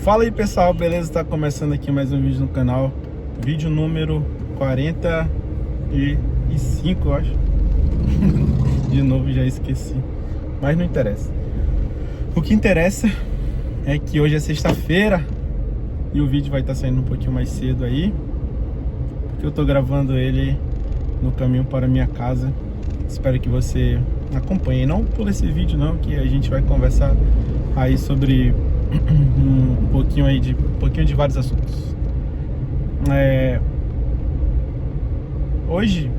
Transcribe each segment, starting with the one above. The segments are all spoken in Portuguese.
Fala aí pessoal, beleza? Tá começando aqui mais um vídeo no canal. Vídeo número 45, eu acho. De novo, já esqueci. Mas não interessa. O que interessa é que hoje é sexta-feira e o vídeo vai estar saindo um pouquinho mais cedo aí, porque eu tô gravando ele no caminho para minha casa. Espero que você acompanhe, não por esse vídeo não, que a gente vai conversar aí sobre um pouquinho de vários assuntos. Hoje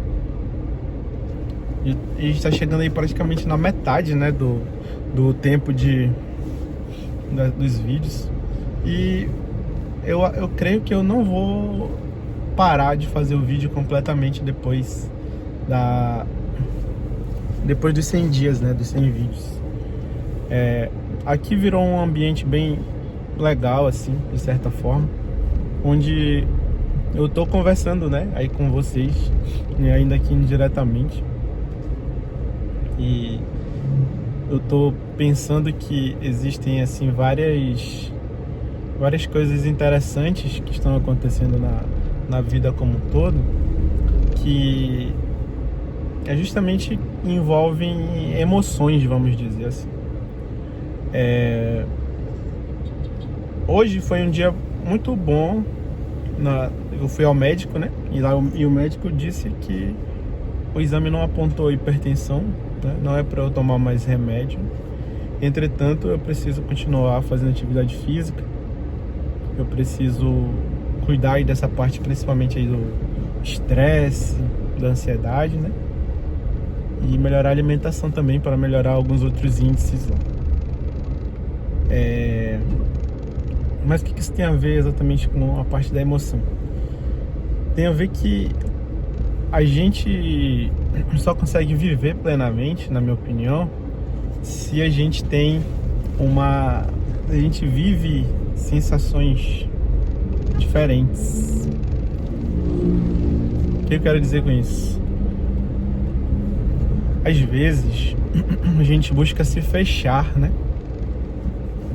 a gente está chegando aí praticamente na metade, né, do tempo dos vídeos, e eu creio que eu não vou parar de fazer o vídeo completamente depois dos 100 dias, né, dos 100 vídeos. Aqui virou um ambiente bem legal, assim, de certa forma, onde eu tô conversando, né, aí com vocês, e ainda aqui indiretamente. E eu tô pensando que existem, assim, várias coisas interessantes que estão acontecendo na vida como um todo, que justamente envolvem emoções, vamos dizer assim. Hoje foi um dia muito bom. Eu fui ao médico, né? E o médico disse que o exame não apontou hipertensão, né? Não é para eu tomar mais remédio. Entretanto, eu preciso continuar fazendo atividade física. Eu preciso cuidar aí dessa parte, principalmente aí do estresse, da ansiedade, né? E melhorar a alimentação também, para melhorar alguns outros índices lá. Mas o que isso tem a ver exatamente com a parte da emoção? Tem a ver que a gente só consegue viver plenamente, na minha opinião, se a gente a gente vive sensações diferentes. O que eu quero dizer com isso? Às vezes a gente busca se fechar, né,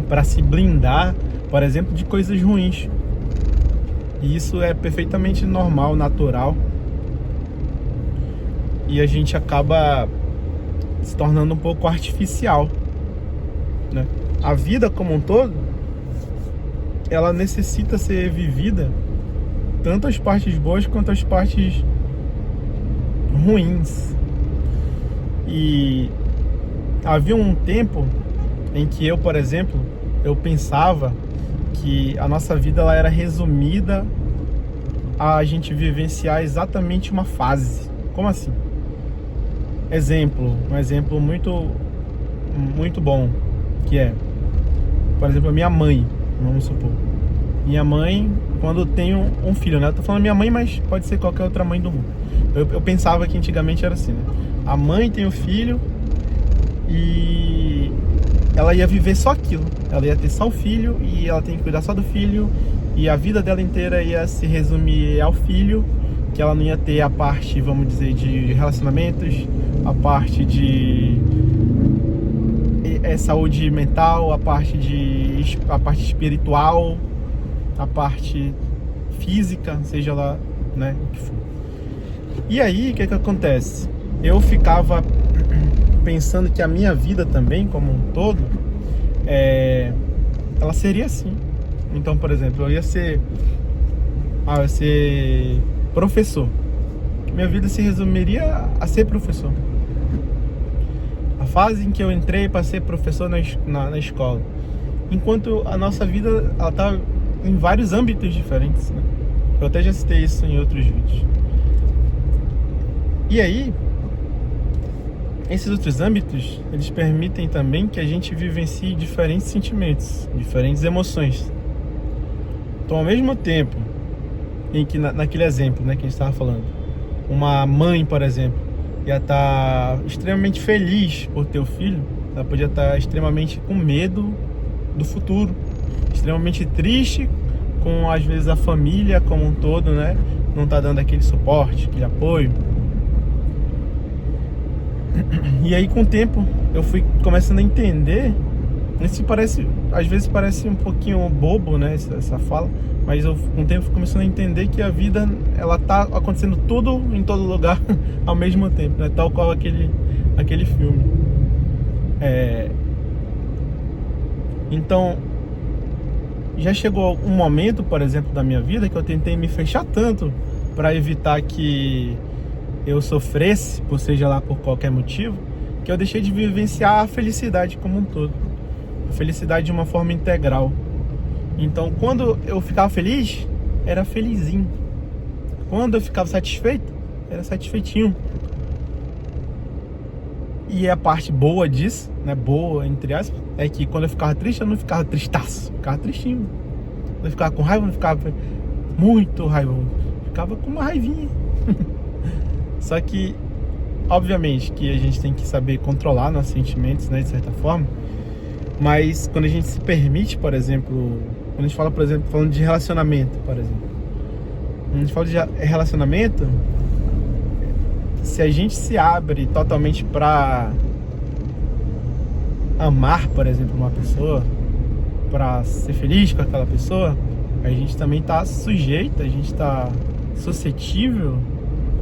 para se blindar, por exemplo, de coisas ruins. E isso é perfeitamente normal, natural. E a gente acaba se tornando um pouco artificial, né? A vida como um todo, ela necessita ser vivida, tanto as partes boas quanto as partes ruins. E havia um tempo em que eu, por exemplo, eu pensava que a nossa vida ela era resumida a gente vivenciar exatamente uma fase. Como assim? Um exemplo muito, muito bom, que é, por exemplo, a minha mãe, vamos supor. Minha mãe, quando tem um filho, né? Eu tô falando minha mãe, mas pode ser qualquer outra mãe do mundo. Eu pensava que antigamente era assim, né? A mãe tem o filho e ela ia viver só aquilo. Ela ia ter só o filho e ela tem que cuidar só do filho. E a vida dela inteira ia se resumir ao filho, que ela não ia ter a parte, vamos dizer, de relacionamentos, a parte de saúde mental, a parte espiritual, a parte física, seja lá, né, o que for. E aí, o que acontece? Eu ficava pensando que a minha vida também, como um todo, ela seria assim. Então, por exemplo, eu ia ser professor. Minha vida se resumiria a ser professor. A fase em que eu entrei para ser professor na escola. Enquanto a nossa vida, ela tá em vários âmbitos diferentes, né? Eu até já citei isso em outros vídeos. E aí, esses outros âmbitos, eles permitem também que a gente vivencie diferentes sentimentos, diferentes emoções. Então, ao mesmo tempo em que naquele exemplo, né, que a gente estava falando, uma mãe, por exemplo, ia estar extremamente feliz por ter o filho, ela podia estar extremamente com medo do futuro, extremamente triste com, às vezes, a família como um todo, né, não tá dando aquele suporte, aquele apoio. E aí, com o tempo, eu fui começando a entender, isso parece às vezes parece um pouquinho bobo, né, essa fala, mas eu com o tempo fui começando a entender que a vida, ela tá acontecendo tudo em todo lugar ao mesmo tempo, né, tal qual aquele filme. Então, já chegou um momento, por exemplo, da minha vida que eu tentei me fechar tanto para evitar que eu sofresse, por seja lá por qualquer motivo, que eu deixei de vivenciar a felicidade como um todo, a felicidade de uma forma integral. Então, quando eu ficava feliz, era felizinho. Quando eu ficava satisfeito, era satisfeitinho. E a parte boa disso, né, boa entre aspas, é que quando eu ficava triste, eu não ficava tristaço, eu ficava tristinho. Quando eu ficava com raiva, eu não ficava muito raivoso, eu ficava com uma raivinha. Só que, obviamente, que a gente tem que saber controlar nossos sentimentos, né, de certa forma. Mas quando a gente se permite, por exemplo, quando a gente fala, por exemplo, falando de relacionamento, por exemplo, quando a gente fala de relacionamento, se a gente se abre totalmente para amar, por exemplo, uma pessoa, para ser feliz com aquela pessoa, a gente também está sujeito, a gente está suscetível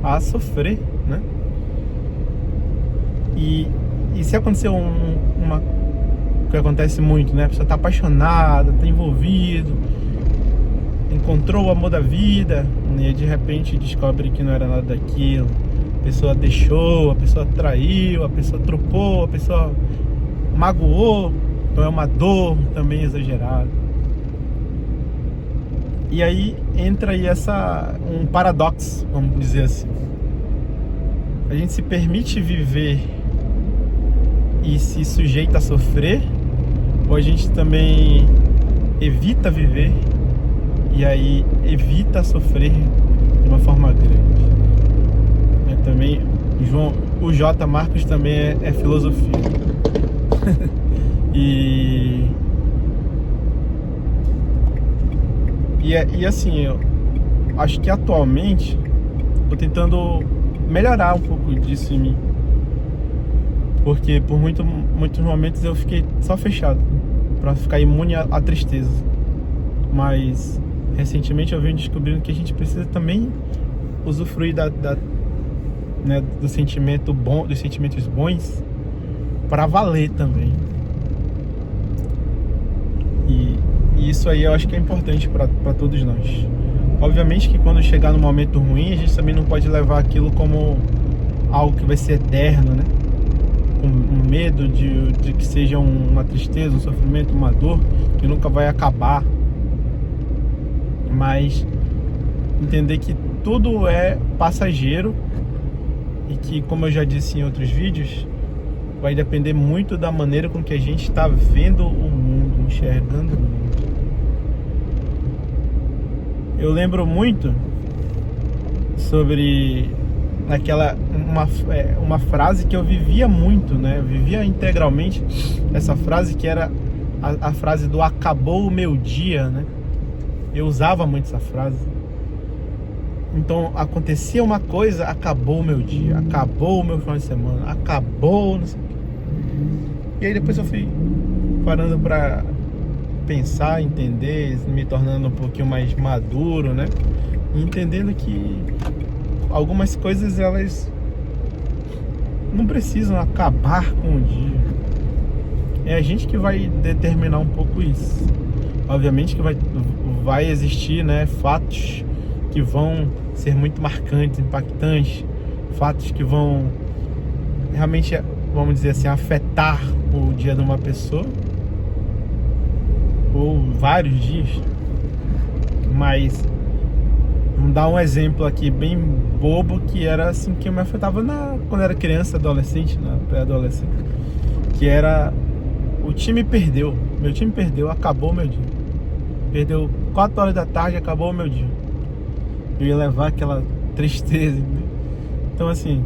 a sofrer, né? E se acontecer uma que acontece muito, né? A pessoa está apaixonada, está envolvido, encontrou o amor da vida e de repente descobre que não era nada daquilo. A pessoa deixou, a pessoa traiu, a pessoa trocou, a pessoa magoou. Então é uma dor também exagerada. E aí entra aí um paradoxo, vamos dizer assim. A gente se permite viver e se sujeita a sofrer, ou a gente também evita viver e aí evita sofrer de uma forma grande. Também o J. Marcos também é filosofia. e assim, eu acho que atualmente tô tentando melhorar um pouco disso em mim, porque por muitos momentos eu fiquei só fechado para ficar imune à tristeza. Mas recentemente eu venho descobrindo que a gente precisa também usufruir né, do sentimento bom, dos sentimentos bons para valer também. E isso aí eu acho que é importante para todos nós. Obviamente que quando chegar no momento ruim, a gente também não pode levar aquilo como algo que vai ser eterno, né? Com medo de que seja uma tristeza, um sofrimento, uma dor que nunca vai acabar. Mas entender que tudo é passageiro e que, como eu já disse em outros vídeos, vai depender muito da maneira com que a gente está vendo o mundo, enxergando o mundo. Eu lembro muito sobre uma frase que eu vivia muito, né? Eu vivia integralmente essa frase, que era a frase do acabou o meu dia, né? Eu usava muito essa frase. Então acontecia uma coisa, acabou o meu dia, acabou o meu final de semana, acabou, não sei o quê. E aí depois eu fui parando pra pensar, entender, me tornando um pouquinho mais maduro, né? E entendendo que algumas coisas, elas não precisam acabar com o dia. É a gente que vai determinar um pouco isso. Obviamente que vai existir, né, fatos que vão ser muito marcantes, impactantes, fatos que vão realmente, vamos dizer assim, afetar o dia de uma pessoa, ou vários dias. Mas vamos dar um exemplo aqui bem bobo, que era assim que me afetava quando era criança, adolescente, pré-adolescente, que era: o time perdeu, meu time perdeu, acabou meu dia. Perdeu 4 horas da tarde, acabou o meu dia. Eu ia levar aquela tristeza, né? Então assim,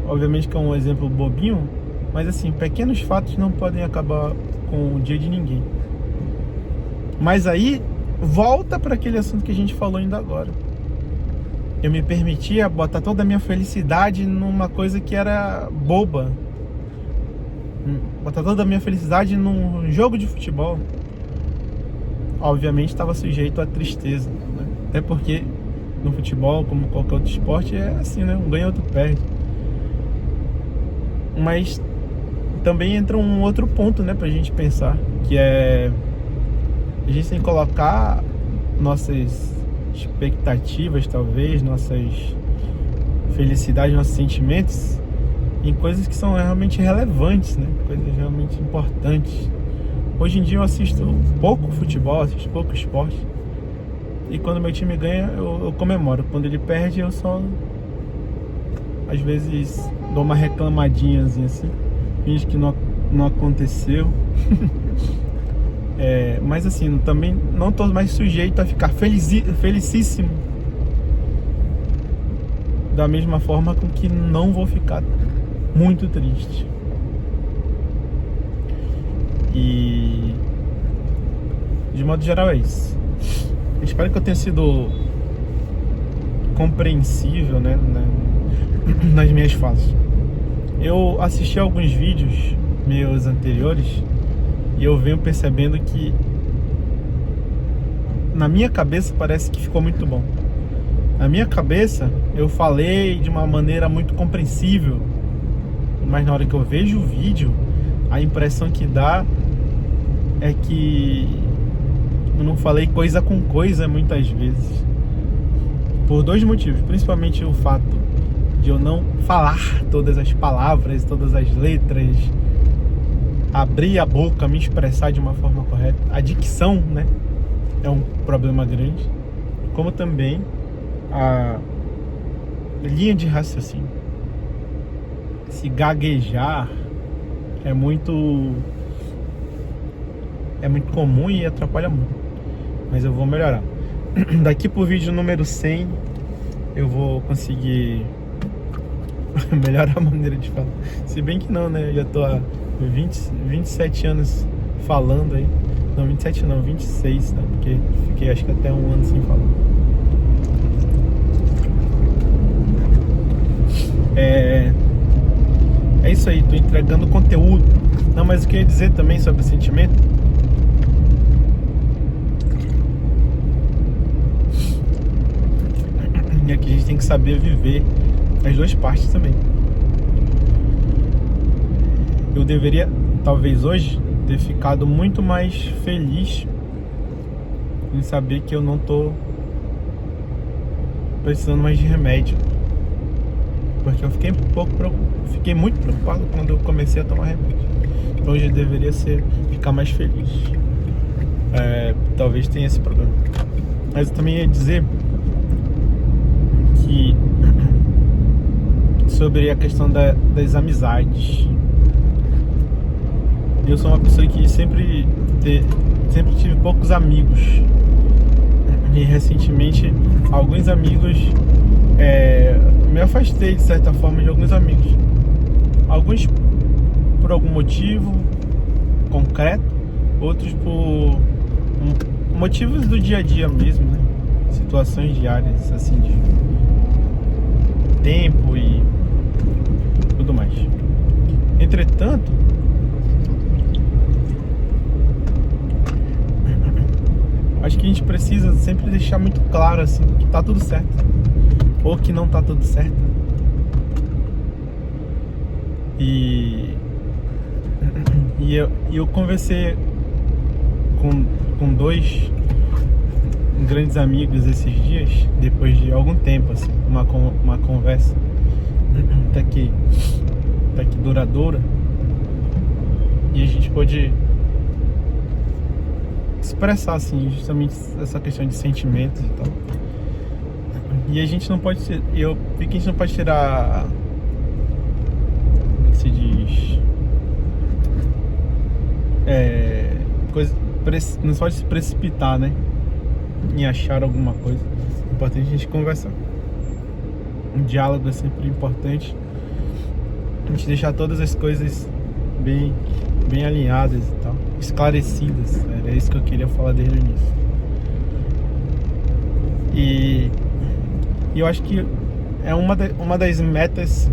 obviamente que é um exemplo bobinho, mas assim, pequenos fatos não podem acabar com o dia de ninguém. Mas aí volta para aquele assunto que a gente falou ainda agora. Eu me permitia botar toda a minha felicidade numa coisa que era boba. botar toda a minha felicidade num jogo de futebol, obviamente estava sujeito à tristeza, né? Até porque no futebol, como qualquer outro esporte, é assim, né? Um ganha, outro perde. Mas também entra um outro ponto, né, pra gente pensar, que é a gente tem que colocar nossas expectativas, talvez, nossas felicidades, nossos sentimentos em coisas que são realmente relevantes, né? Coisas realmente importantes. Hoje em dia eu assisto pouco futebol, assisto pouco esporte. E quando meu time ganha, eu comemoro. Quando ele perde, eu só às vezes dou uma reclamadinhazinha assim, finge que não aconteceu. Mas assim, também não tô mais sujeito a ficar felicíssimo da mesma forma com que não vou ficar muito triste. E de modo geral é isso. Espero que eu tenha sido compreensível, né, nas minhas falas. Eu assisti alguns vídeos meus anteriores e eu venho percebendo que na minha cabeça parece que ficou muito bom. Na minha cabeça eu falei de uma maneira muito compreensível, mas na hora que eu vejo o vídeo, a impressão que dá é que eu não falei coisa com coisa muitas vezes. Por dois motivos, principalmente o fato de eu não falar todas as palavras, todas as letras, abrir a boca, me expressar de uma forma correta. A dicção, né, é um problema grande, como também a linha de raciocínio. Se gaguejar é muito comum e atrapalha muito, mas eu vou melhorar. Daqui pro vídeo número 100 eu vou conseguir melhorar a maneira de falar. Se bem que não, né? Eu já tô há 27 anos falando aí. Não, 27 não, 26, né? Porque fiquei acho que até um ano sem falar. É isso aí, tô entregando conteúdo. Não, mas o que eu ia dizer também sobre o sentimento é que a gente tem que saber viver as duas partes também. Eu deveria, talvez hoje, ter ficado muito mais feliz em saber que eu não tô precisando mais de remédio, porque eu fiquei muito preocupado quando eu comecei a tomar remédio. Então hoje eu deveria ficar mais feliz. Talvez tenha esse problema. Mas eu também ia dizer que sobre a questão das amizades, eu sou uma pessoa que sempre tive poucos amigos, e recentemente alguns amigos, me afastei de certa forma de alguns amigos, alguns por algum motivo concreto, outros por motivos do dia a dia mesmo, né? Situações diárias assim, de tempo e tudo mais. Entretanto, acho que a gente precisa sempre deixar muito claro assim, que tá tudo certo ou que não tá tudo certo. E eu conversei com dois grandes amigos esses dias, depois de algum tempo assim, uma conversa até que duradoura, e a gente pôde expressar assim justamente essa questão de sentimentos e tal. E a gente não pode tirar, como é que se diz, não pode se precipitar, né, em achar alguma coisa. É importante a gente conversar. Um diálogo é sempre importante. A gente deixar todas as coisas bem alinhadas e tal, esclarecidas. Era isso que eu queria falar desde o início. E eu acho que é uma das metas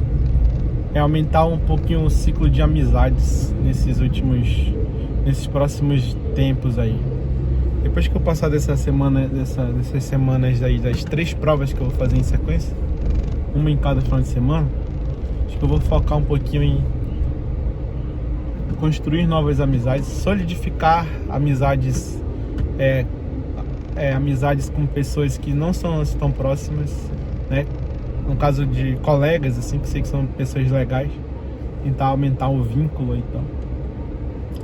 é aumentar um pouquinho o ciclo de amizades nesses próximos tempos aí. Depois que eu passar dessas semanas aí, das 3 provas que eu vou fazer em sequência, uma em cada final de semana, acho que eu vou focar um pouquinho em construir novas amizades, solidificar amizades, amizades com pessoas que não são tão próximas, né? No caso de colegas, assim, que sei que são pessoas legais, tentar aumentar o vínculo e tal.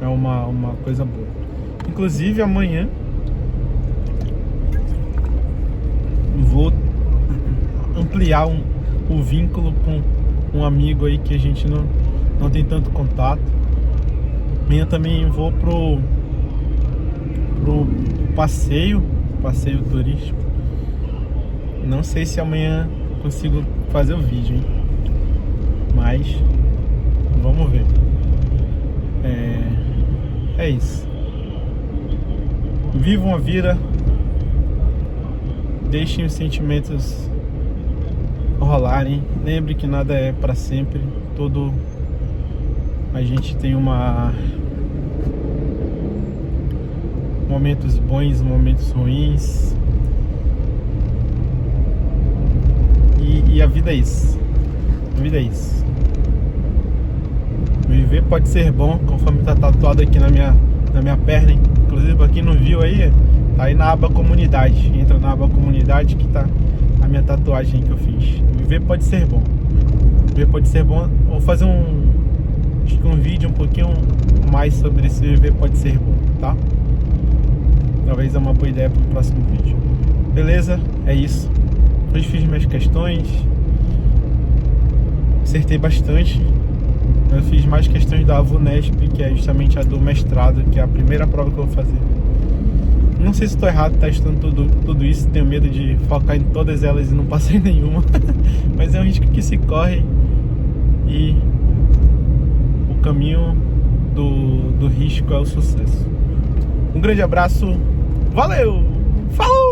É uma coisa boa. Inclusive amanhã vou ampliar o vínculo com um amigo aí que a gente não tem tanto contato. Amanhã também vou pro passeio turístico. Não sei se amanhã consigo fazer o vídeo, hein? Mas vamos ver. É isso. Vivam a vida. Deixem os sentimentos rolarem. Lembre que nada é para sempre. A gente tem momentos bons, momentos ruins. E a vida é isso. A vida é isso. Viver pode ser bom, conforme tá tatuado aqui na minha perna, hein? Inclusive, pra quem não viu aí, tá aí na aba comunidade. Entra na aba comunidade que tá a minha tatuagem que eu fiz. Viver pode ser bom. Viver pode ser bom. Vou fazer um vídeo um pouquinho mais sobre esse viver pode ser bom, tá? Talvez é uma boa ideia pro próximo vídeo. Beleza? É isso. Hoje fiz minhas questões. Acertei bastante. Eu fiz mais questões da VUNESP, que é justamente a do mestrado, que é a primeira prova que eu vou fazer. Não sei se estou errado testando tudo isso. Tenho medo de focar em todas elas e não passar em nenhuma. Mas é um risco que se corre. E o caminho do risco é o sucesso. Um grande abraço. Valeu! Falou!